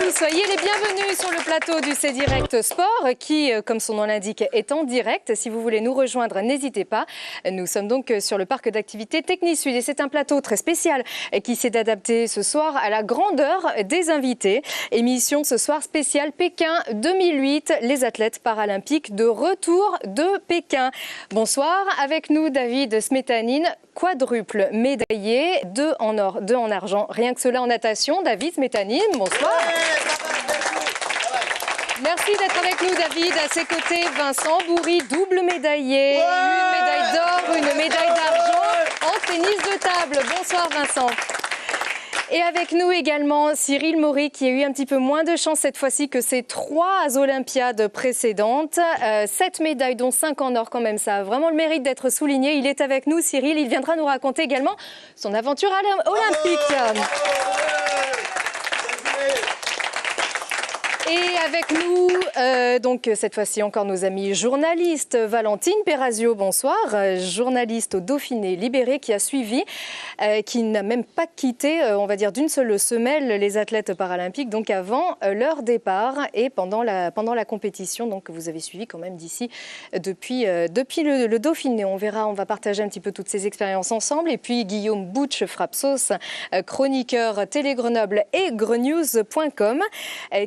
tous, soyez les bienvenus sur le plateau du C'est Direct Sport qui, comme son nom l'indique, est en direct. Si vous voulez nous rejoindre, n'hésitez pas. Nous sommes donc sur le parc d'activités Technisud et c'est un plateau très spécial qui s'est adapté ce soir à la grandeur des invités. Émission ce soir spéciale Pékin 2008, les athlètes paralympiques de retour de Pékin. Bonsoir, avec nous David Smetanine, quadruple médaillé, 2 en or, 2 en argent. Rien que cela en natation. David Smetanine, bonsoir. Merci d'être avec nous, David. À ses côtés, Vincent Bourri, double médaillé, une médaille d'or, une médaille d'argent en tennis de table. Bonsoir, Vincent. Et avec nous également Cyril Maury qui a eu un petit peu moins de chance cette fois-ci que ses 3 Olympiades précédentes. 7 médailles dont 5 en or quand même, ça a vraiment le mérite d'être souligné. Il est avec nous, Cyril, il viendra nous raconter également son aventure olympique. Et avec nous, donc cette fois-ci encore nos amis journalistes. Valentine Perazio, bonsoir, journaliste au Dauphiné Libéré qui a suivi, qui n'a même pas quitté, on va dire d'une seule semelle, les athlètes paralympiques, donc avant leur départ et pendant la compétition. Donc vous avez suivi quand même d'ici depuis le Dauphiné. On verra, on va partager un petit peu toutes ces expériences ensemble. Et puis Guillaume Bouch-Frapsos, chroniqueur Télé Grenoble et Grenews.com,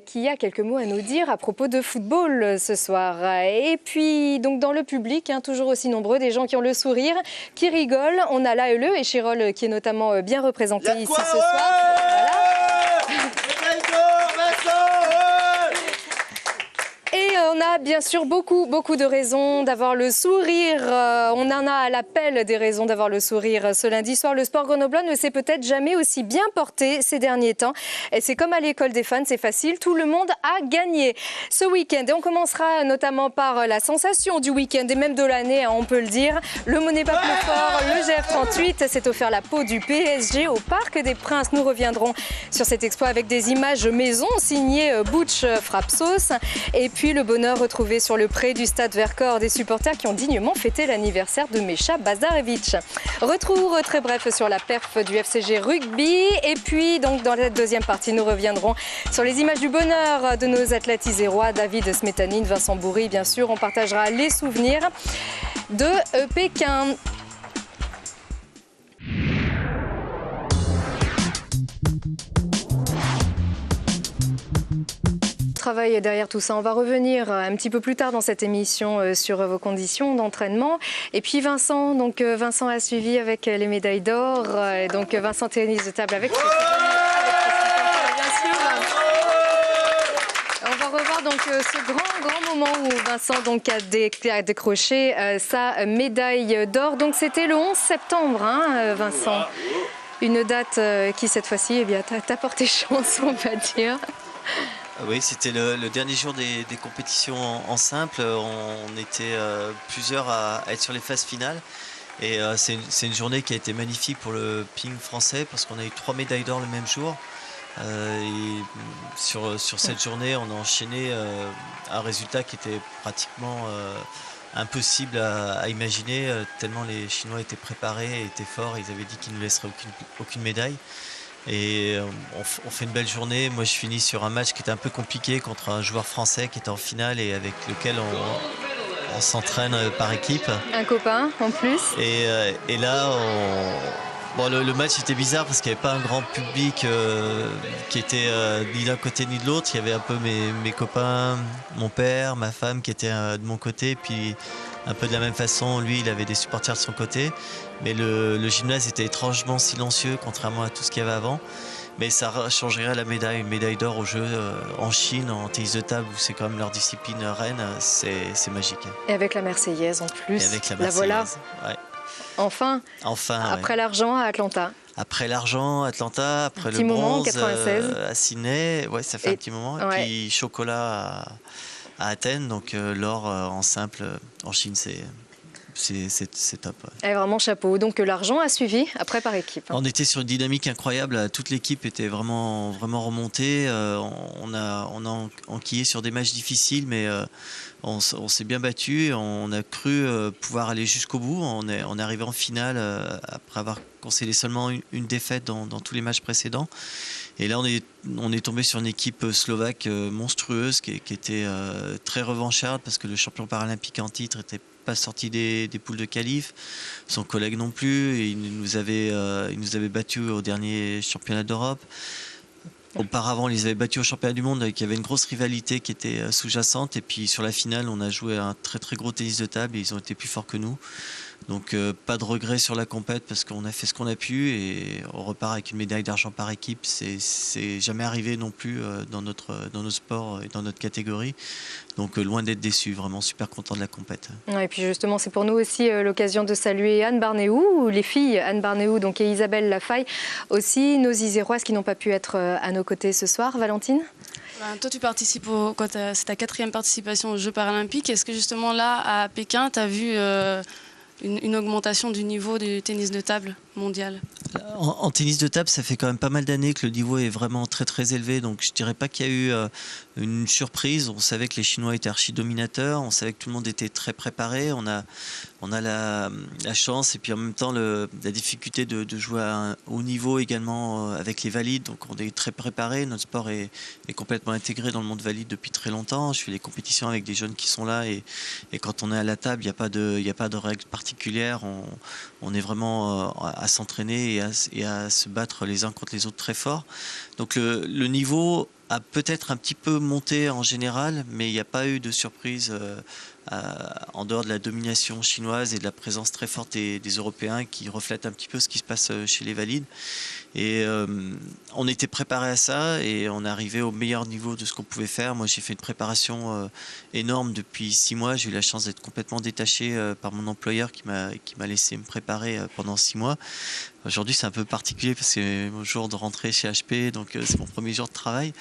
qui a quelques mots à nous dire à propos de football ce soir. Et puis, donc dans le public, toujours aussi nombreux, des gens qui ont le sourire, qui rigolent. On a l'AELE et Chirol qui est notamment bien représenté ici ce soir. Et on a bien sûr beaucoup de raisons d'avoir le sourire. On en a à l'appel des raisons d'avoir le sourire. Ce lundi soir, le sport grenoblois ne s'est peut-être jamais aussi bien porté ces derniers temps. Et c'est comme à l'école des fans, c'est facile, tout le monde a gagné ce week-end. Et on commencera notamment par la sensation du week-end et même de l'année, on peut le dire. Le mot n'est pas plus fort, le GF38 s'est offert la peau du PSG au Parc des Princes. Nous reviendrons sur cet exploit avec des images maison signées Bouch-Frapsos. Et puis le bonheur retrouvé sur le pré du stade Vercors des supporters qui ont dignement fêté l'anniversaire de Mecha Bazarevic. Retour très bref sur la perf du FCG Rugby. Et puis donc dans la deuxième partie, nous reviendrons sur les images du bonheur de nos athlètes isérois, David Smetanine, Vincent Bourri, bien sûr. On partagera les souvenirs de Pékin. Travail derrière tout ça. On va revenir un petit peu plus tard dans cette émission sur vos conditions d'entraînement. Et puis Vincent, donc Vincent a suivi avec les médailles d'or. Donc Vincent tennis de table avec bien sûr. On va revoir donc ce grand moment où Vincent donc a décroché sa médaille d'or. Donc c'était le 11 septembre, Vincent. Une date qui cette fois-ci t'a porté chance, on va dire. Oui, c'était le dernier jour des compétitions en simple. On était plusieurs à être sur les phases finales. Et c'est une journée qui a été magnifique pour le ping français parce qu'on a eu 3 médailles d'or le même jour. Et sur cette journée, on a enchaîné un résultat qui était pratiquement impossible à imaginer, tellement les Chinois étaient préparés, étaient forts. Ils avaient dit qu'ils ne laisseraient aucune médaille. Et on fait une belle journée. Moi, je finis sur un match qui était un peu compliqué contre un joueur français qui était en finale et avec lequel on s'entraîne par équipe. Un copain en plus. Et là, le match était bizarre parce qu'il n'y avait pas un grand public qui était ni d'un côté ni de l'autre. Il y avait un peu mes copains, mon père, ma femme qui étaient de mon côté. Puis un peu de la même façon, lui, il avait des supporters de son côté. Mais le gymnase était étrangement silencieux, contrairement à tout ce qu'il y avait avant. Mais ça changerait la médaille, une médaille d'or aux Jeux en Chine, en tennis de table, où c'est quand même leur discipline reine, c'est magique. Et avec la Marseillaise en plus. Et avec la La Marseillaise, voilà. Ouais. Enfin, après l'argent à Atlanta. Après l'argent, Atlanta, après le moment, bronze 96. À Sydney, ouais, ça fait un petit moment. Et puis chocolat à Athènes, donc l'or en simple en Chine, c'est top. Ouais. Et vraiment chapeau. Donc l'argent a suivi après par équipe. On était sur une dynamique incroyable. Toute l'équipe était vraiment remontée. On a enquillé sur des matchs difficiles, mais on s'est bien battu. On a cru pouvoir aller jusqu'au bout. On est arrivé en finale après avoir concédé seulement une défaite dans tous les matchs précédents. Et là, on est tombé sur une équipe slovaque monstrueuse qui était très revancharde parce que le champion paralympique en titre n'était pas sorti des poules de qualif, son collègue non plus, et il nous avait battus au dernier championnat d'Europe. Auparavant, ils avaient battu au championnat du monde, avec il y avait une grosse rivalité qui était sous-jacente. Et puis sur la finale, on a joué un très très gros tennis de table et ils ont été plus forts que nous. Donc pas de regret sur la compète parce qu'on a fait ce qu'on a pu et on repart avec une médaille d'argent par équipe. C'est jamais arrivé non plus dans notre sport et dans notre catégorie. Donc loin d'être déçu, vraiment super content de la compète. Et puis justement, c'est pour nous aussi l'occasion de saluer Anne Barnéou, les filles Anne Barnéou donc, et Isabelle Lafaille, aussi nos Iséroises qui n'ont pas pu être à nos côtés ce soir. Valentine ? Toi, tu participes c'est ta 4e participation aux Jeux paralympiques. Est-ce que justement là, à Pékin, tu as vu une augmentation du niveau du tennis de table mondial? En tennis de table, ça fait quand même pas mal d'années que le niveau est vraiment très très élevé. Donc je dirais pas qu'il y a eu une surprise. On savait que les Chinois étaient archi-dominateurs. On savait que tout le monde était très préparé. On a la chance et puis en même temps la difficulté de jouer à un haut niveau également avec les valides. Donc on est très préparé. Notre sport est complètement intégré dans le monde valide depuis très longtemps. Je fais des compétitions avec des jeunes qui sont là et quand on est à la table, il n'y a pas de règles particulières. On est vraiment à s'entraîner et à se battre les uns contre les autres très fort. Donc le niveau a peut-être un petit peu monté en général, mais il n'y a pas eu de surprise en dehors de la domination chinoise et de la présence très forte des Européens qui reflètent un petit peu ce qui se passe chez les valides. Et on était préparé à ça et on est arrivé au meilleur niveau de ce qu'on pouvait faire. Moi, j'ai fait une préparation énorme depuis 6 mois. J'ai eu la chance d'être complètement détaché par mon employeur qui m'a laissé me préparer pendant 6 mois. Aujourd'hui, c'est un peu particulier parce que c'est mon jour de rentrée chez HP, donc c'est mon premier jour de travail.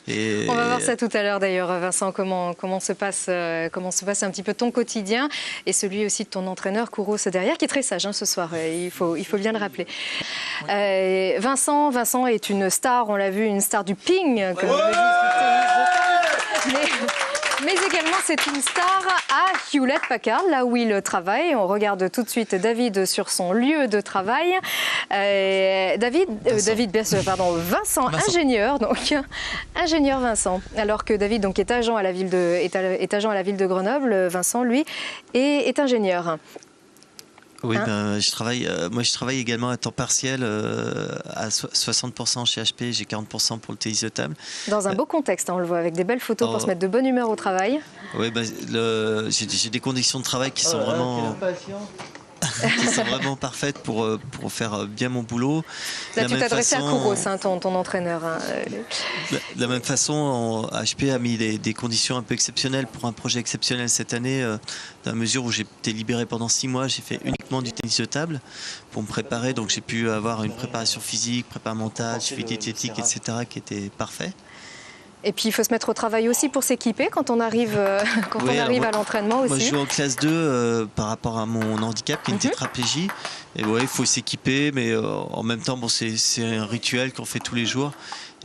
On va voir ça tout à l'heure d'ailleurs, Vincent, comment se passe un petit peu ton quotidien et celui aussi de ton entraîneur Kouros derrière, qui est très sage ce soir, il faut bien le rappeler. Vincent est une star, on l'a vu, une star du ping, comme mais également c'est une star à Hewlett-Packard, là où il travaille. On regarde tout de suite David sur son lieu de travail. Vincent, ingénieur, donc ingénieur Vincent. Alors que David donc est agent à la ville de Grenoble, Vincent lui est ingénieur. Oui, je travaille également à temps partiel à 60% chez HP, j'ai 40% pour le tennis de table. Dans un beau contexte, on le voit, avec des belles photos pour se mettre de bonne humeur au travail. Oui, j'ai des conditions de travail qui sont vraiment... qui sont vraiment parfaites pour faire bien mon boulot. Là, tu t'adressais à Kouros, ton entraîneur. De la même façon, HP a mis des conditions un peu exceptionnelles pour un projet exceptionnel cette année, dans la mesure où j'ai été libéré pendant 6 mois. J'ai fait uniquement du tennis de table pour me préparer, donc j'ai pu avoir une préparation physique, prépa mentale, suivi diététique, etc. qui était parfait. Et puis il faut se mettre au travail aussi pour s'équiper quand on arrive, à l'entraînement aussi. Moi je joue en classe 2 par rapport à mon handicap qui est une tétraplégie. Et il faut s'équiper, mais en même temps c'est un rituel qu'on fait tous les jours.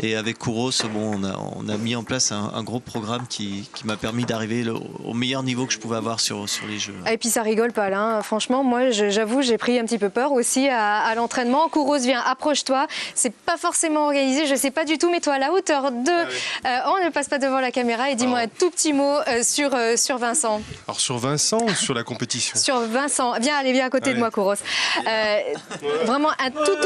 Et avec Kouros, on a mis en place un gros programme qui m'a permis d'arriver au meilleur niveau que je pouvais avoir sur les jeux. Et puis ça rigole pas là, hein. Franchement, moi j'avoue, j'ai pris un petit peu peur aussi à l'entraînement. Kouros, viens, approche-toi. C'est pas forcément organisé, je sais pas du tout, mais toi à la hauteur de... on ne passe pas devant la caméra et dis-moi un tout petit mot sur Vincent. Alors sur Vincent ou sur la compétition? Sur Vincent. Viens à côté de moi, Kouros. Vraiment un tout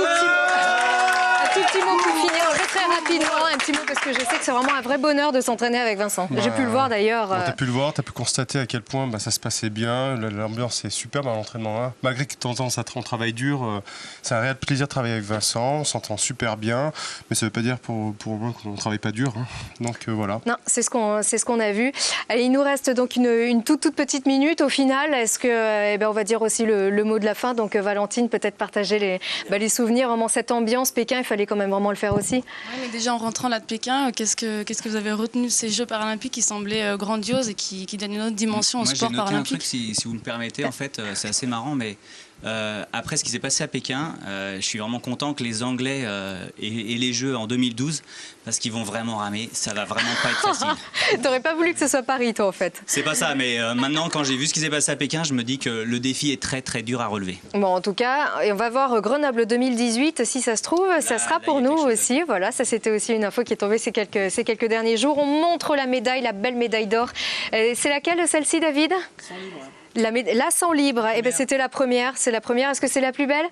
petit mot pour finir, très rapidement, un petit mot parce que je sais que c'est vraiment un vrai bonheur de s'entraîner avec Vincent. J'ai pu le voir d'ailleurs. Tu as pu le voir, tu as pu constater à quel point ça se passait bien, l'ambiance est superbe à l'entraînement. Malgré que de temps en temps on travaille dur, c'est un réel plaisir de travailler avec Vincent, on s'entend super bien, mais ça ne veut pas dire pour moi qu'on ne travaille pas dur. Donc voilà. Non, c'est ce qu'on a vu. Allez, il nous reste donc une toute petite minute au final. Est-ce que, on va dire aussi le mot de la fin. Donc Valentine, peut-être partager les souvenirs, vraiment cette ambiance Pékin, il fallait quand même vraiment le faire aussi. Ouais, mais déjà en rentrant là de Pékin, qu'est-ce que vous avez retenu de ces Jeux paralympiques qui semblaient grandioses et qui donnent une autre dimension au sport paralympique? Moi j'ai noté un truc, si vous me permettez, en fait, c'est assez marrant, mais Après ce qui s'est passé à Pékin, je suis vraiment content que les Anglais aient les Jeux en 2012 parce qu'ils vont vraiment ramer. Ça va vraiment pas être facile. T'aurais pas voulu que ce soit Paris, toi, en fait. C'est pas ça, mais maintenant, quand j'ai vu ce qui s'est passé à Pékin, je me dis que le défi est très très dur à relever. Bon, en tout cas, on va voir Grenoble 2018. Si ça se trouve, ça sera pour nous aussi. Voilà, ça c'était aussi une info qui est tombée ces quelques derniers jours. On montre la médaille, la belle médaille d'or. C'est laquelle, celle-ci, David ? La 100 libre. Eh ben, c'était la première. C'est la première. Est-ce que c'est la plus belle ?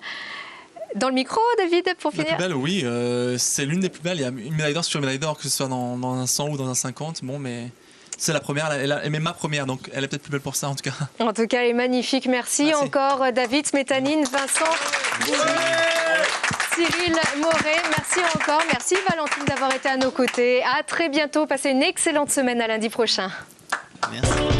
Dans le micro, David, pour finir. La plus belle, oui. C'est l'une des plus belles. Il y a une médaille d'or sur une médaille d'or, que ce soit dans un 100 ou dans un 50. Bon, mais c'est la première. Elle est ma première, donc elle est peut-être plus belle pour ça, en tout cas. En tout cas, elle est magnifique. Merci encore, David, Smétanine, Vincent, Cyril Moret. Merci encore. Merci, Valentine, d'avoir été à nos côtés. À très bientôt. Passez une excellente semaine. À lundi prochain. Merci.